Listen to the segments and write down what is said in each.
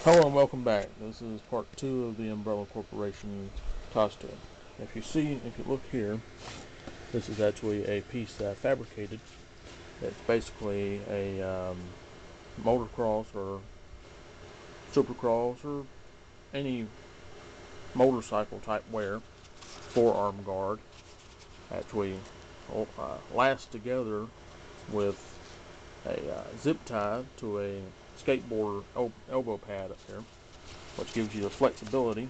Hello and welcome back. This is part 2 of the Umbrella Corporation costume. If you look here, this is actually a piece that I fabricated. It's basically a motocross or supercross or any motorcycle type wear forearm guard. Actually lasts together with a zip tie to a skateboard elbow pad up here, which gives you the flexibility.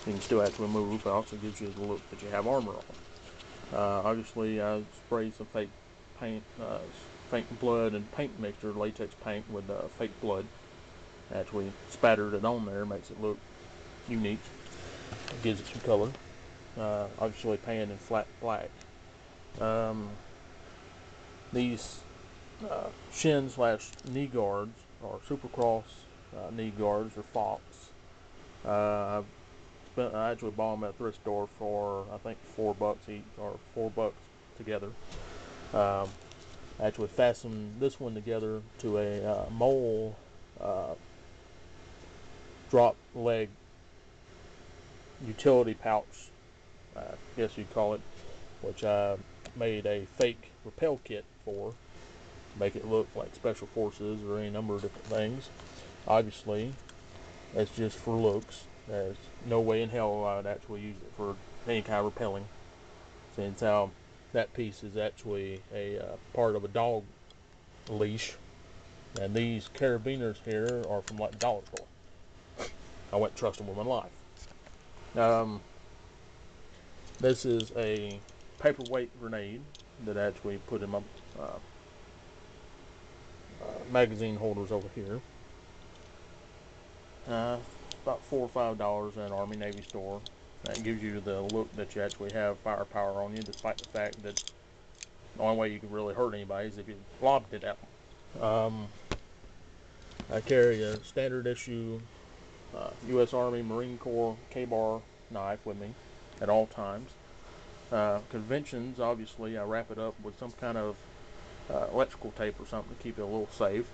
You can still actually move, but also gives you the look that you have armor on. Obviously, I sprayed some fake paint, fake blood and paint mixture, latex paint with fake blood. Actually spattered it on there, makes it look unique. It gives it some color. Obviously painted in flat black. These shin slash knee guards or supercross knee guards or Fox. I actually bought them at a thrift store for I think $4 each or $4 together. I actually fastened this one together to a mole drop leg utility pouch, I guess you'd call it, which I made a fake rappel kit for to make it look like special forces or any number of different things. Obviously, it's just for looks. There's no way in hell I'd actually use it for any kind of rappelling, since how that piece is actually a part of a dog leash, and these carabiners here are from like the dollar store. I wouldn't trust them with my life. This is a paperweight grenade that I actually put in my magazine holders over here. About $4 or $5 at an Army Navy store. That gives you the look that you actually have firepower on you, despite the fact that the only way you can really hurt anybody is if you lobbed it at them. I carry a standard issue U.S. Army Marine Corps K-bar knife with me at all times. Conventions, obviously, I wrap it up with some kind of electrical tape or something to keep it a little safe.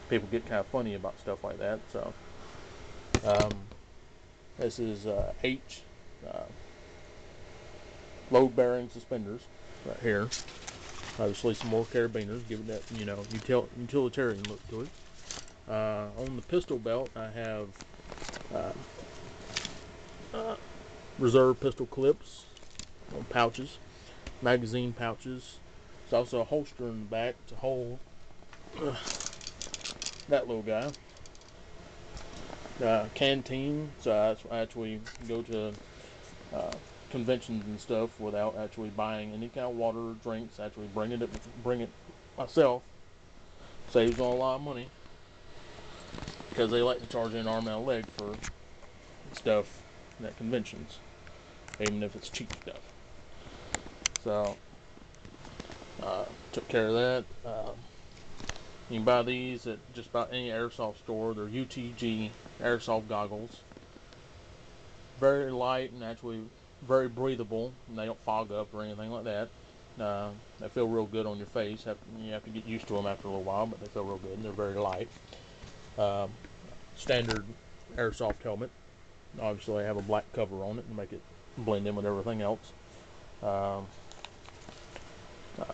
People get kind of funny about stuff like that. So this is H load-bearing suspenders right here. Obviously, some more carabiners, giving that utilitarian look to it. On the pistol belt, I have reserve pistol clips, pouches, magazine pouches. There's also a holster in the back to hold that little guy. Canteen, so I actually go to conventions and stuff without actually buying any kind of water or drinks. Actually bring it myself. Saves on a lot of money, because they like to charge an arm and a leg for stuff at conventions, even if it's cheap stuff. So took care of that. You can buy these at just about any airsoft store. They're UTG airsoft goggles. Very light and actually very breathable, and they don't fog up or anything like that. They feel real good on your face. You have to get used to them after a little while, but they feel real good, and they're very light. Standard airsoft helmet. Obviously, I have a black cover on it to make it blend in with everything else.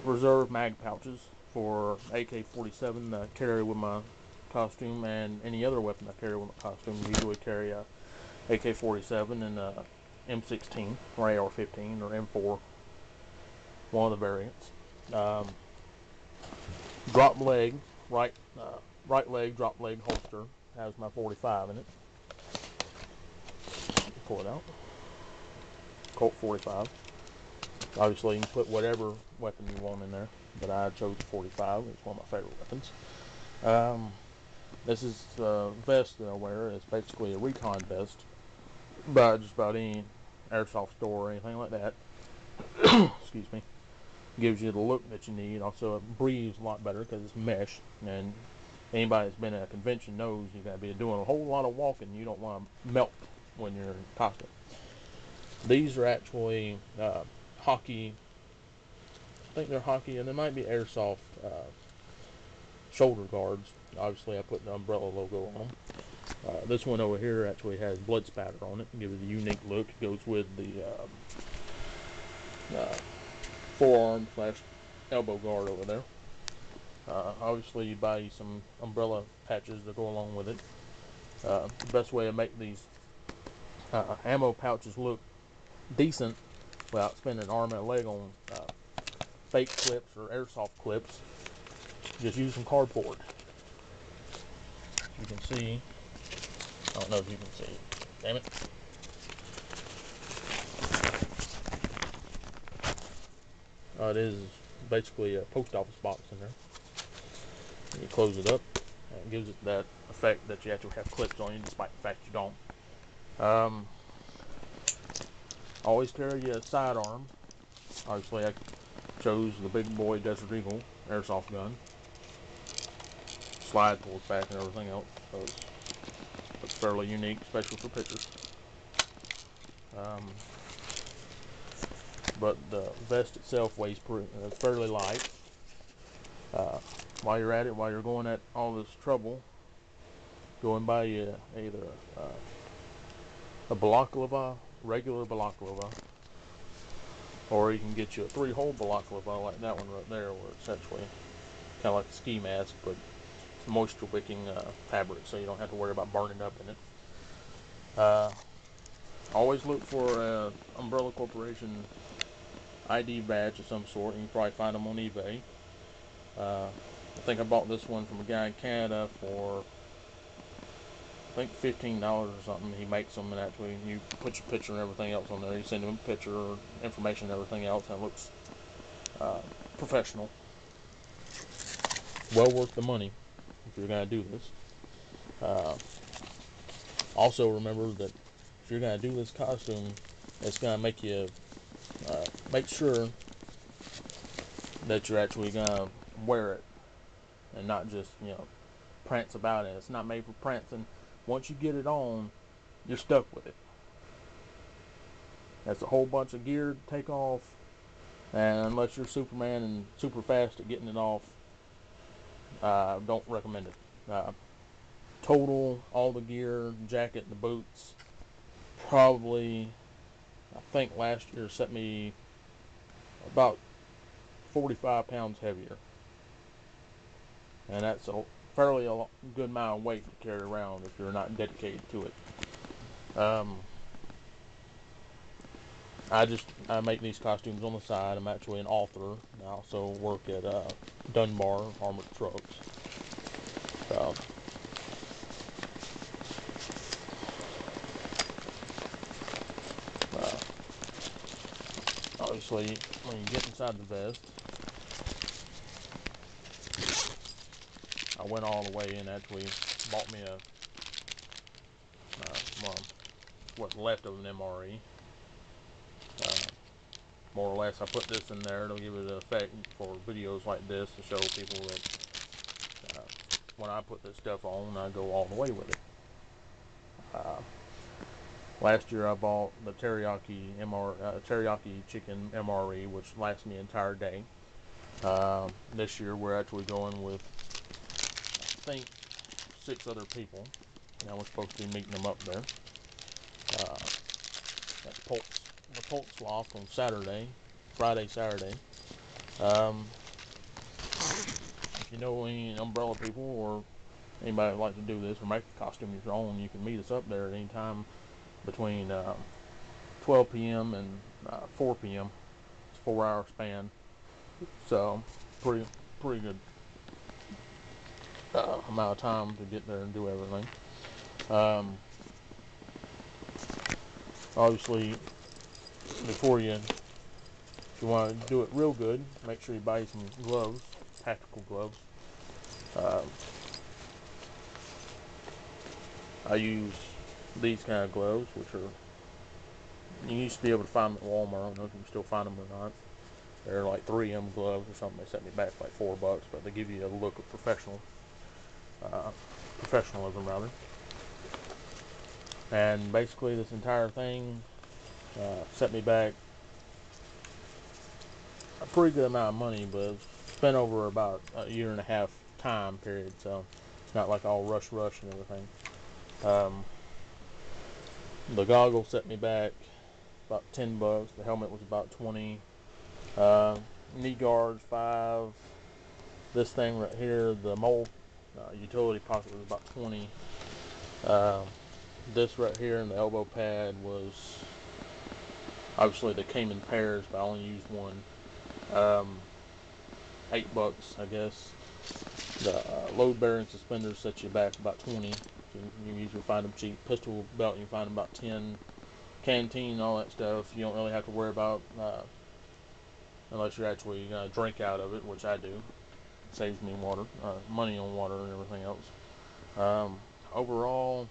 Reserve mag pouches for AK-47 that I carry with my costume, and any other weapon I carry with my costume. Usually carry a AK-47 and a M16 or AR-15 or M4, one of the variants. Drop leg, right leg drop leg holster has my 45 in it. Pull it out. Colt 45. Obviously, you can put whatever weapon you want in there, but I chose the 45. It's one of my favorite weapons. This is the vest that I wear. It's basically a recon vest, by just about any airsoft store or anything like that. Excuse me. Gives you the look that you need. Also, it breathes a lot better because it's mesh, and anybody that's been at a convention knows you got to be doing a whole lot of walking. You don't want to melt when you're in costume. These are actually hockey. I think they're hockey, and they might be airsoft shoulder guards. Obviously, I put the Umbrella logo on them. This one over here actually has blood spatter on it. Gives it a unique look. It goes with the forearm / elbow guard over there. Obviously, you buy some umbrella patches to go along with it. The best way to make these ammo pouches look decent without spending an arm and a leg on fake clips or airsoft clips, just use some cardboard. You can see, I don't know if you can see, damn it. It is basically a post office box in there. You close it up, and it gives it that effect that you actually have clips on you, despite the fact you don't. Always carry a sidearm. Obviously, I chose the big boy Desert Eagle airsoft gun. Slide pulls back and everything else, so it's fairly unique, especially for pictures. But the vest itself weighs fairly light. While you're at it, while you're going at all this trouble, go and buy you either a balaclava, regular balaclava, or you can get you a 3-hole balaclava like that one right there, where it's actually kind of like a ski mask, but it's moisture wicking fabric, so you don't have to worry about burning up in it. Always look for an Umbrella Corporation ID badge of some sort. You can probably find them on eBay. I think I bought this one from a guy in Canada for, I think, $15 or something. He makes them, and actually you put your picture and everything else on there. You send him a picture or information and everything else, and it looks professional. Well worth the money if you're going to do this. Also remember that if you're going to do this costume, it's going to make you make sure that you're actually going to wear it and not just, prance about it. It's not made for prancing. Once you get it on, you're stuck with it. That's a whole bunch of gear to take off, and unless you're Superman and super fast at getting it off, don't recommend it. Total, all the gear, jacket, the boots, probably, I think last year set me about 45 pounds heavier, and that's a fairly good amount of weight to carry around if you're not dedicated to it. I make these costumes on the side. I'm actually an author. I also work at Dunbar Armored Trucks. Obviously, when you get inside the vest, I went all the way and actually bought me what's left of an MRE. More or less, I put this in there to give it an effect for videos like this, to show people that when I put this stuff on, I go all the way with it. Last year I bought the teriyaki chicken MRE, which lasts me an entire day. This year we're actually going with, I think, 6 other people. Now we're supposed to be meeting them up there. That's the Pulse Loft on Friday, Saturday. If you know any umbrella people or anybody that would like to do this or make a costume of your own, you can meet us up there at any time between 12 p.m. and 4 p.m. It's a 4-hour span, so pretty good amount of time to get there and do everything. Obviously, if you want to do it real good, make sure you buy some gloves, tactical gloves. I use these kind of gloves, which are, you used to be able to find them at Walmart. I don't know if you can still find them or not. They're like 3M gloves or something. They set me back like $4, but they give you a look of professionalism rather. And basically, this entire thing set me back a pretty good amount of money, but spent over about a year and a half time period, so it's not like all rush and everything. The goggles set me back about $10. The helmet was about 20. Knee guards 5. This thing right here, the MOV utility pocket, was about 20. This right here and the elbow pad was, obviously they came in pairs, but I only used one. $8, I guess. The load bearing suspenders set you back about 20. You usually find them cheap. Pistol belt, you find them about 10. Canteen, all that stuff, you don't really have to worry about unless you're actually gonna drink out of it, which I do. It saves me water, money on water and everything else. Overall,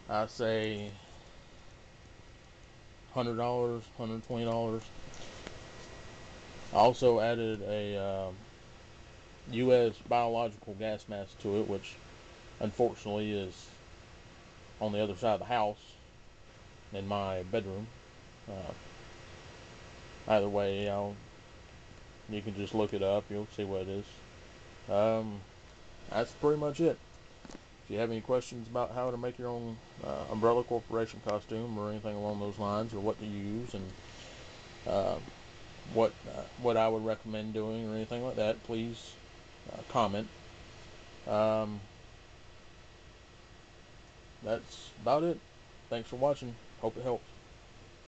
I say $100, $120. I also added a U.S. biological gas mask to it, which unfortunately is on the other side of the house in my bedroom. Either way, you can just look it up. You'll see what it is. That's pretty much it. If you have any questions about how to make your own Umbrella Corporation costume or anything along those lines, or what to use and what I would recommend doing or anything like that, please comment. That's about it. Thanks for watching. Hope it helps.